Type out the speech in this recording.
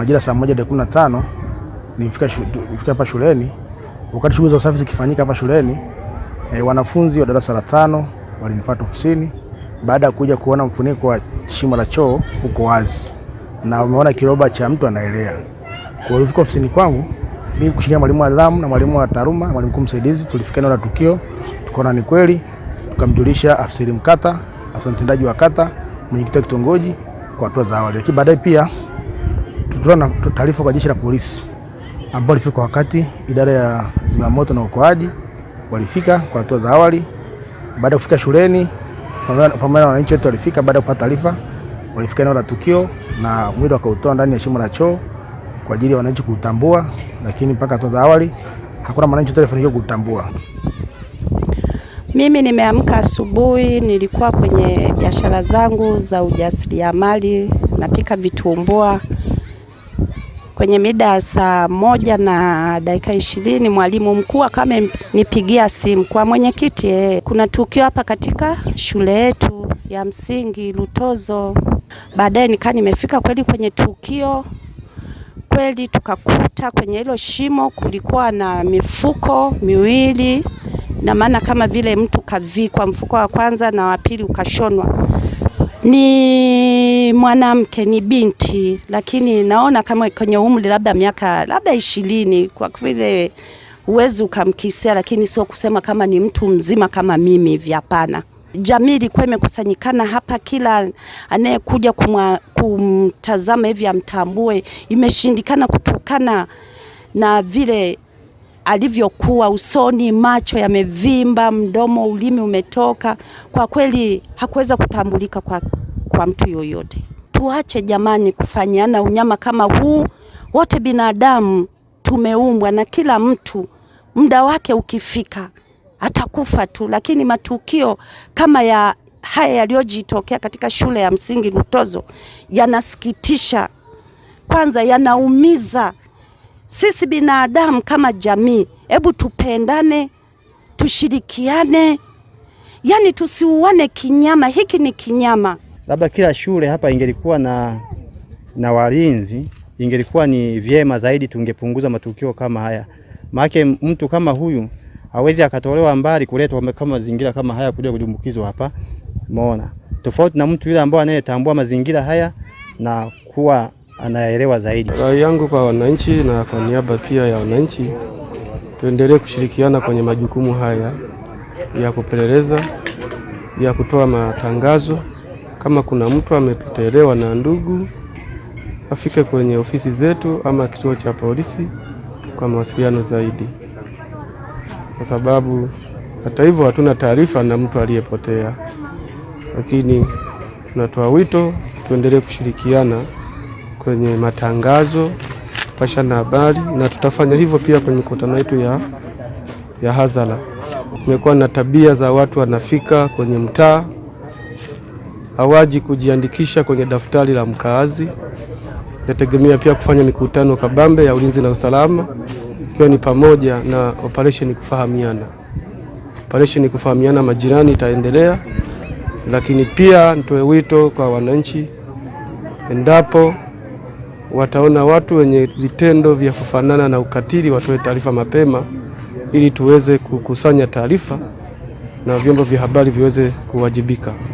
majira saa 1:15 nilifika hapa shuleni. Wakati shughuli za usafi zikifanyika hapa shuleni, wanafunzi wa darasa la 5 walinifuata ofisini baada ya kuja kuona mfuniko wa shimo la choo uko wazi na wameona kiroba cha mtu anaelea. Kwa hiyo fika ofisini kwangu, mimi kushikia mwalimu wa zamu na mwalimu wa taaluma na mwalimu mkuu msaidizi, tulifika eneo la tukio, tukaona ni kweli, tukamjulisha afisa mkata, afisa mtendaji wa kata, mwenyekiti wa kitongoji kwa hatua za awali. Lakini baadaye pia tulitoa taarifa kwa jeshi la polisi ambao walifika kwa wakati, idara ya zimamoto na uokoaji walifika kwa hatua za awali. Baada ya kufika shuleni, pamoja na wananchi wote walifika baada ya kupata taarifa, walifika eneo la tukio na mwili wakautoa ndani ya shimo la choo kwa ajili ya wananchi kutambua, lakini mpaka hatua za awali hakuna mwananchi yote alifanikiwa kutambua. Mimi nimeamka asubuhi, nilikuwa kwenye biashara zangu za ujasiriamali, napika vitumbua. Kwenye mida ya saa 1:20 mwalimu mkuu kama nipigia simu kwa mwenyekiti, kuna tukio hapa katika shule yetu ya msingi Lutozo. Baadaye nimefika kweli kwenye tukio. Kweli tukakuta kwenye hilo shimo kulikuwa na mifuko miwili, na maana kama vile mtu kavikwa, mfuko wa kwanza na wa pili ukashonwa. Ni mwanamke, ni binti, lakini naona kama kwenye umri labda miaka 20, kwa vile uwezo ukamkisia, lakini sio kusema kama ni mtu mzima kama mimi hivi, hapana. Jamii ilikuwa imekusanyikana hapa, kila anayekuja kumtazama hivi amtambue. Imeshindikana kutokana na vile alivyokuwa usoni, macho yamevimba, mdomo, ulimi umetoka. Kwa kweli hakuweza kutambulika kwa mtu yoyote. Tuache jamani kufanyana unyama kama huu. Wote binadamu tumeumbwa, na kila mtu muda wake ukifika atakufa tu, lakini matukio kama haya yaliyojitokea katika shule ya msingi Lutozo yanasikitisha. Kwanza yanaumiza. Sisi binadamu kama jamii, hebu tupendane, tushirikiane, yani tusiuane kinyama. Hiki ni kinyama. Labda kila shule hapa ingelikuwa na walinzi, ingelikuwa ni vyema zaidi, tungepunguza matukio kama haya. Maana mtu kama huyu hawezi akatolewa mbali kuletwa kama mazingira kama haya kuja kudumbukizwa hapa. Umeona? Tofauti na mtu yule ambaye anayetambua mazingira haya na kuwa anaelewa zaidi. Rai yangu kwa wananchi na kwa niaba pia ya wananchi, tuendelee kushirikiana kwenye majukumu haya ya kupeleleza, ya kutoa matangazo. Kama kuna mtu amepotelewa na ndugu, afike kwenye ofisi zetu ama kituo cha polisi kwa mawasiliano zaidi, kwa sababu hata hivyo hatuna taarifa na mtu aliyepotea. Lakini tunatoa wito tuendelee kushirikiana kwenye matangazo, kupashana habari, na tutafanya hivyo pia kwenye mikutano yetu ya hadhara. Kumekuwa na tabia za watu wanafika kwenye mtaa, hawaji kujiandikisha kwenye daftari la mkaazi. Nategemea pia kufanya mikutano kabambe ya ulinzi na usalama, ikiwa ni pamoja na operation kufahamiana. Operation kufahamiana majirani itaendelea, lakini pia nitoe wito kwa wananchi, endapo wataona watu wenye vitendo vya kufanana na ukatili, watoe taarifa mapema ili tuweze kukusanya taarifa na vyombo vya habari viweze kuwajibika.